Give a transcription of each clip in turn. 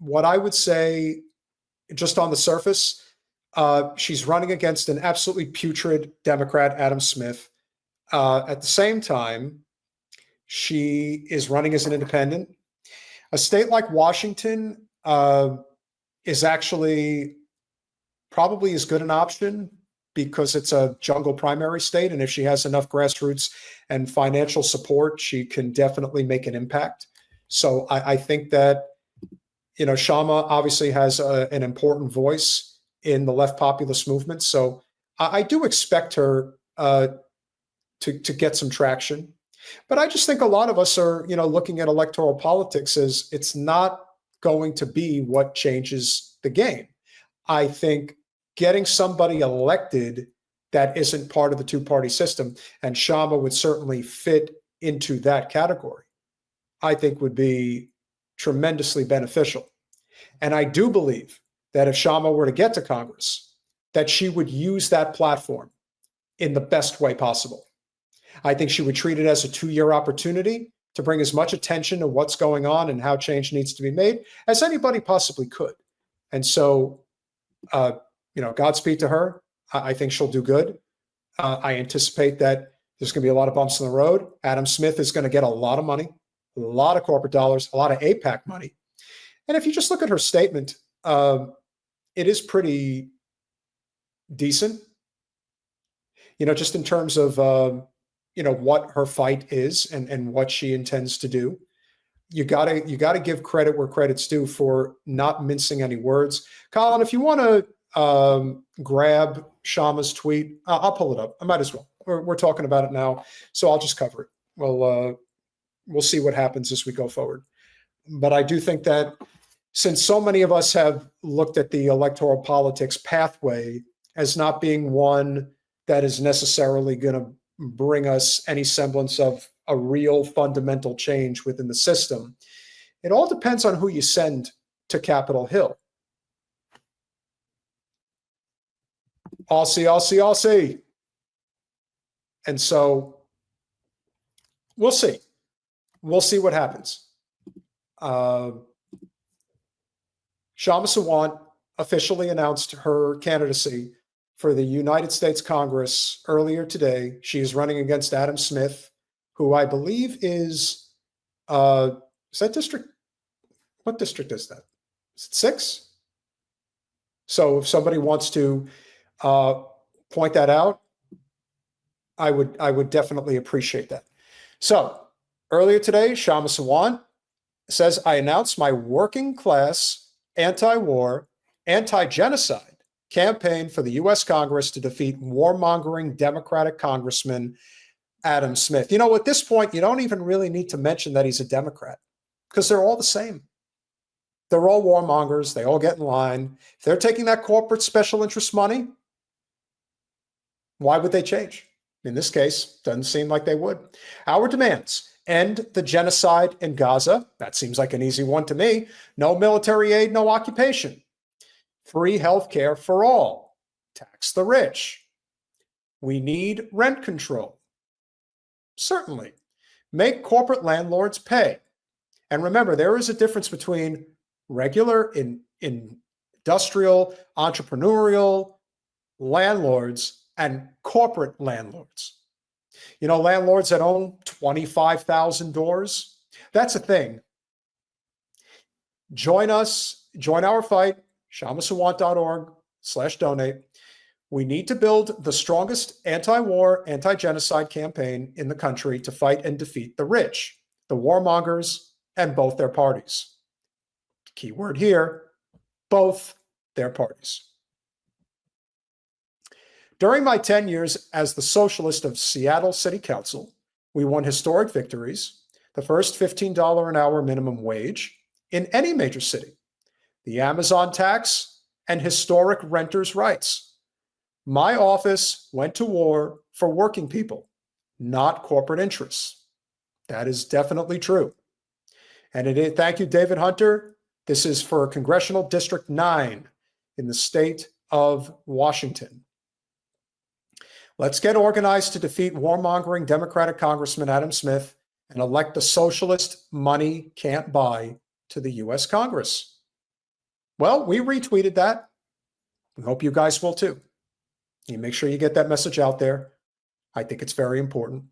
what I would say, just on the surface, she's running against an absolutely putrid Democrat, Adam Smith. At the same time, she is running as an independent. A state like Washington is actually probably as good an option because it's a jungle primary state. And if she has enough grassroots and financial support, she can definitely make an impact. So I think that, Kshama obviously has an important voice in the left populist movement. So I do expect her to get some traction. But I just think a lot of us are, looking at electoral politics as it's not going to be what changes the game. I think getting somebody elected that isn't part of the two-party system, and Kshama would certainly fit into that category, I think would be tremendously beneficial. And I do believe that if Kshama were to get to Congress, that she would use that platform in the best way possible. I think she would treat it as a 2-year opportunity to bring as much attention to what's going on and how change needs to be made as anybody possibly could. And so, Godspeed to her. I think she'll do good. I anticipate that there's going to be a lot of bumps in the road. Adam Smith is going to get a lot of money, a lot of corporate dollars, a lot of AIPAC money. And if you just look at her statement, it is pretty decent, just in terms of, what her fight is and what she intends to do. You gotta give credit where credit's due for not mincing any words. Colin, if you want to grab Kshama's tweet, I'll pull it up. I might as well. We're talking about it now, so I'll just cover it. We'll see what happens as we go forward. But I do think that since so many of us have looked at the electoral politics pathway as not being one that is necessarily going to bring us any semblance of a real fundamental change within the system, it all depends on who you send to Capitol Hill. I'll see. And so we'll see. We'll see what happens. Kshama Sawant officially announced her candidacy for the United States Congress earlier today. She is running against Adam Smith, who I believe is that district? What district is that? Is it 6? So if somebody wants to point that out, I would definitely appreciate that. So earlier today, Kshama Sawant says, I announced my working class, anti-war, anti-genocide campaign for the U.S. Congress to defeat warmongering Democratic Congressman Adam Smith. At this point, you don't even really need to mention that he's a Democrat because they're all the same. They're all warmongers. They all get in line. If they're taking that corporate special interest money, why would they change? In this case, doesn't seem like they would. Our demands: end the genocide in Gaza. That seems like an easy one to me. No military aid, no occupation. Free health care for all. Tax the rich. We need rent control. Certainly. Make corporate landlords pay. And remember, there is a difference between regular industrial, entrepreneurial landlords and corporate landlords. Landlords that own 25,000 doors. That's a thing. Join us, join our fight, KshamaSawant.org/donate. We need to build the strongest anti-war, anti-genocide campaign in the country to fight and defeat the rich, the warmongers, and both their parties. Key word here, both their parties. During my 10 years as the Socialist of Seattle City Council, we won historic victories: the first $15 an hour minimum wage in any major city, the Amazon tax, and historic renters' rights. My office went to war for working people, not corporate interests. That is definitely true. And thank you, David Hunter. This is for Congressional District 9 in the state of Washington. Let's get organized to defeat warmongering Democratic Congressman Adam Smith and elect the socialist money can't buy to the U.S. Congress. Well, we retweeted that. We hope you guys will too. You make sure you get that message out there. I think it's very important.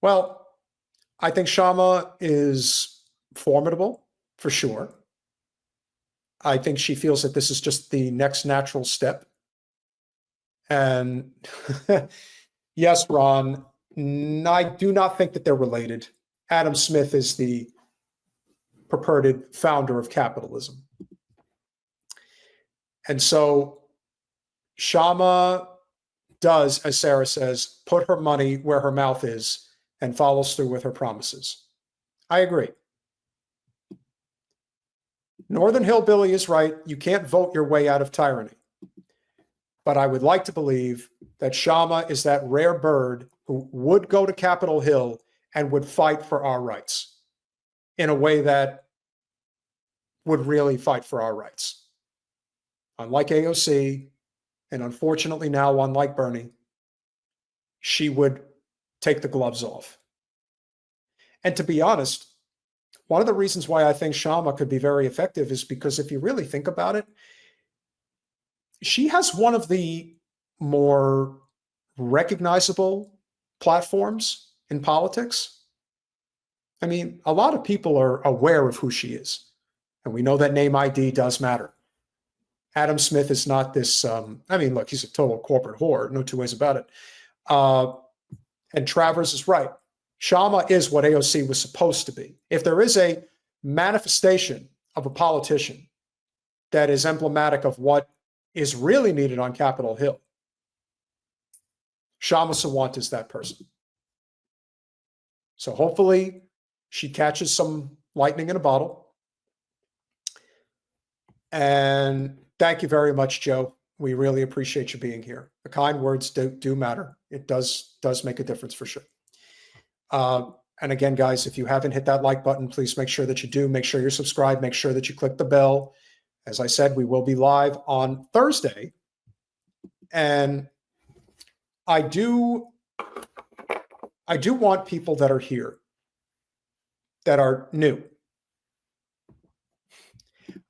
Well, I think Kshama is formidable for sure. I think she feels that this is just the next natural step. And yes, Ron, I do not think that they're related. Adam Smith is the purported founder of capitalism. And so Kshama does, as Sarah says, put her money where her mouth is and follows through with her promises. I agree. Northern Hillbilly is right. You can't vote your way out of tyranny. But I would like to believe that Kshama is that rare bird who would go to Capitol Hill and would fight for our rights in a way that would really fight for our rights. Unlike AOC, and unfortunately now unlike Bernie, she would take the gloves off. And to be honest, one of the reasons why I think Kshama could be very effective is because if you really think about it, she has one of the more recognizable platforms in politics. I mean, a lot of people are aware of who she is, and we know that name ID does matter. Adam Smith is not this, I mean, look, he's a total corporate whore, no two ways about it. And Travers is right. Kshama is what AOC was supposed to be. If there is a manifestation of a politician that is emblematic of what is really needed on Capitol Hill, Kshama Sawant is that person. So hopefully she catches some lightning in a bottle. And thank you very much, Joe. We really appreciate you being here. The kind words do matter. It does make a difference for sure. And again, guys, if you haven't hit that like button, please make sure that you do. Make sure you're subscribed. Make sure that you click the bell. As I said, we will be live on Thursday. And I do want people that are here, that are new.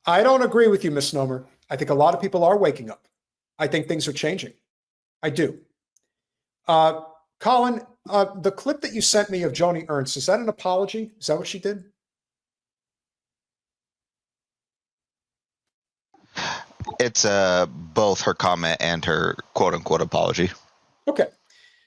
I don't agree with you, Misnomer. I think a lot of people are waking up. I think things are changing. I do. Colin, the clip that you sent me of Joni Ernst, is that an apology? Is that what she did? It's both her comment and her quote-unquote apology. Okay.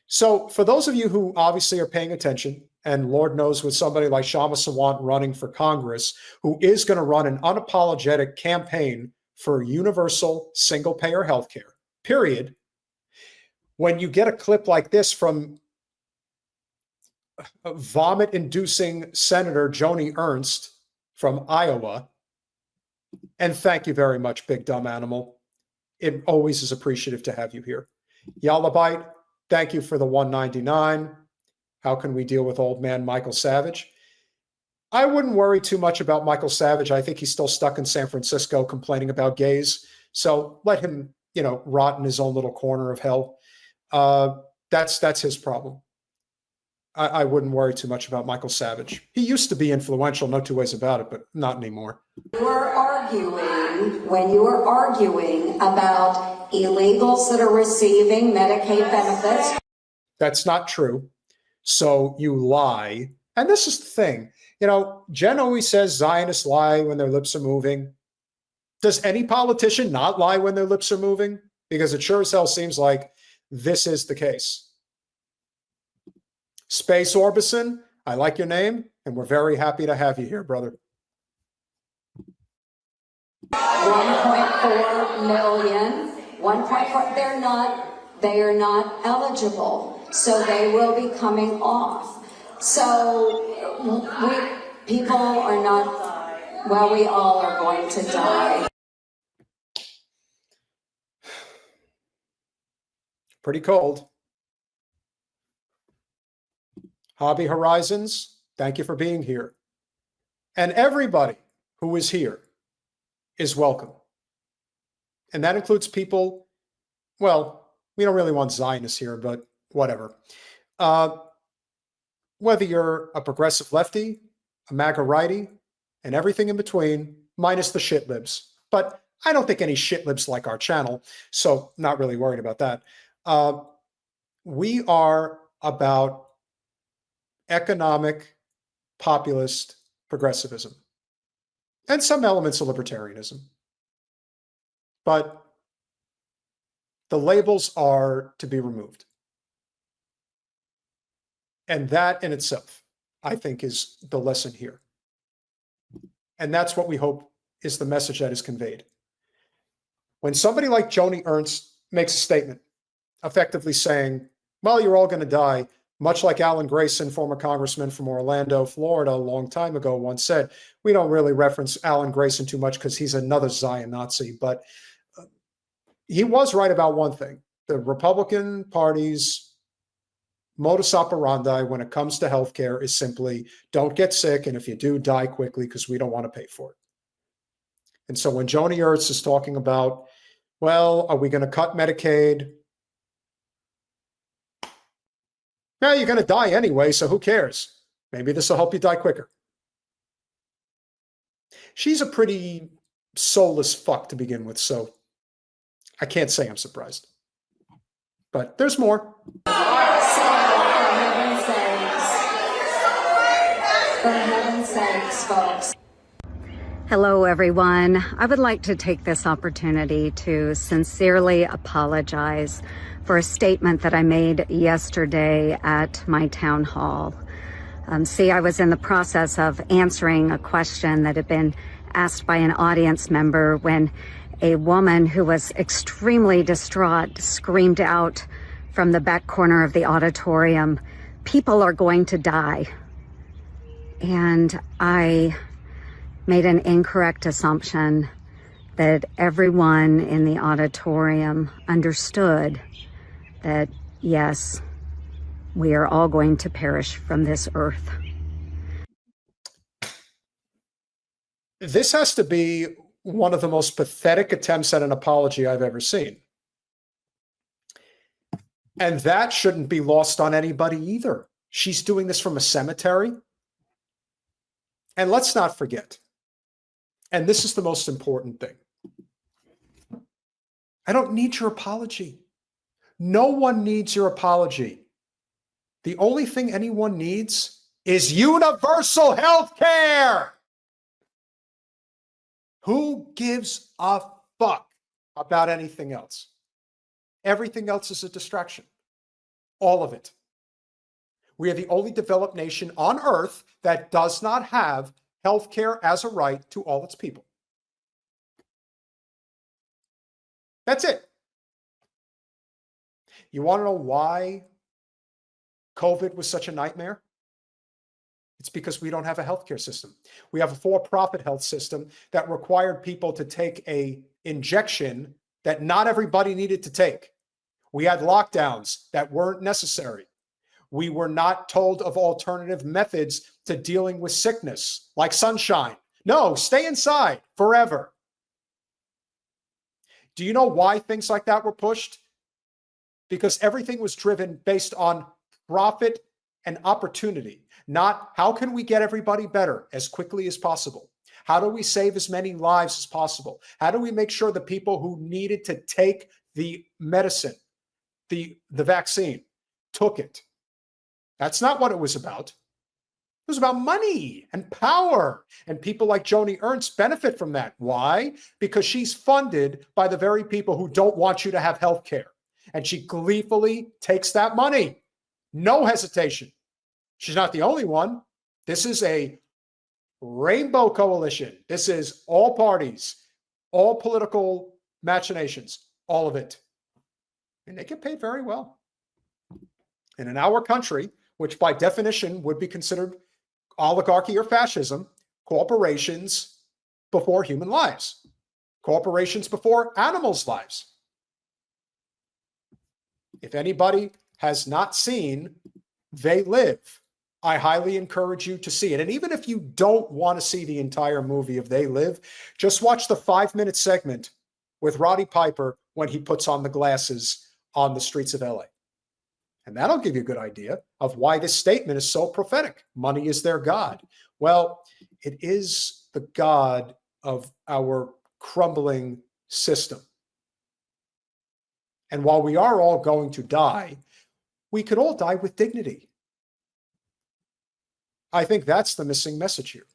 So for those of you who obviously are paying attention, and Lord knows with somebody like Kshama Sawant running for Congress, who is going to run an unapologetic campaign for universal single-payer healthcare, period. When you get a clip like this from vomit-inducing Senator Joni Ernst from Iowa, and thank you very much, Big Dumb Animal. It always is appreciative to have you here. Yalabite, thank you for the $1.99. How can we deal with old man Michael Savage? I wouldn't worry too much about Michael Savage. I think he's still stuck in San Francisco complaining about gays. So let him, rot in his own little corner of hell. That's his problem. I wouldn't worry too much about Michael Savage. He used to be influential, no two ways about it, but not anymore. When you are arguing about illegals that are receiving Medicaid benefits. That's not true. So you lie. And this is the thing. Jen always says Zionists lie when their lips are moving. Does any politician not lie when their lips are moving? Because it sure as hell seems like this is the case. Space Orbison, I like your name, and we're very happy to have you here, brother. 1.4 million, 1.4, they are not eligible, so they will be coming off. So people are not, well, we all are going to die. Pretty cold. Hobby Horizons, thank you for being here. And everybody who is here is welcome. And that includes people, well, we don't really want Zionists here, but whatever. Whether you're a progressive lefty, a MAGA righty, and everything in between, minus the shit libs. But I don't think any shit libs like our channel, so not really worried about that. We are about economic, populist progressivism and some elements of libertarianism. But the labels are to be removed. And that in itself, I think, is the lesson here. And that's what we hope is the message that is conveyed. When somebody like Joni Ernst makes a statement effectively saying, well, you're all going to die, much like Alan Grayson, former congressman from Orlando, Florida, a long time ago, once said, we don't really reference Alan Grayson too much because he's another Zion Nazi, but he was right about one thing. The Republican Party's modus operandi when it comes to healthcare is simply don't get sick, and if you do, die quickly because we don't want to pay for it. And so when Joni Ernst is talking about, well, are we going to cut Medicaid? Yeah, you're going to die anyway, so who cares? Maybe this will help you die quicker. She's a pretty soulless fuck to begin with, so I can't say I'm surprised. But there's more. For heaven's sakes, folks. Hello, everyone. I would like to take this opportunity to sincerely apologize for a statement that I made yesterday at my town hall. I was in the process of answering a question that had been asked by an audience member when a woman who was extremely distraught screamed out from the back corner of the auditorium, "People are going to die." And I made an incorrect assumption that everyone in the auditorium understood that, yes, we are all going to perish from this earth. This has to be one of the most pathetic attempts at an apology I've ever seen. And that shouldn't be lost on anybody either. She's doing this from a cemetery. And let's not forget, and this is the most important thing, I don't need your apology. No one needs your apology. The only thing anyone needs is universal health care. Who gives a fuck about anything else? Everything else is a distraction. All of it. We are the only developed nation on earth that does not have health care as a right to all its people. That's it. You want to know why COVID was such a nightmare? It's because we don't have a healthcare system. We have a for-profit health system that required people to take an injection that not everybody needed to take. We had lockdowns that weren't necessary. We were not told of alternative methods to dealing with sickness, like sunshine. No, stay inside forever. Do you know why things like that were pushed? Because everything was driven based on profit and opportunity, not how can we get everybody better as quickly as possible? How do we save as many lives as possible? How do we make sure the people who needed to take the medicine, the vaccine, took it? That's not what it was about. It was about money and power. And people like Joni Ernst benefit from that. Why? Because she's funded by the very people who don't want you to have health care. And she gleefully takes that money. No hesitation. She's not the only one. This is a rainbow coalition. This is all parties, all political machinations, all of it. And they get paid very well. And in our country, which by definition would be considered oligarchy or fascism, corporations before human lives, corporations before animals' lives. If anybody has not seen They Live, I highly encourage you to see it. And even if you don't want to see the entire movie of They Live, just watch the 5-minute segment with Roddy Piper when he puts on the glasses on the streets of LA. And that'll give you a good idea of why this statement is so prophetic. Money is their God. Well, it is the God of our crumbling system. And while we are all going to die, we could all die with dignity. I think that's the missing message here.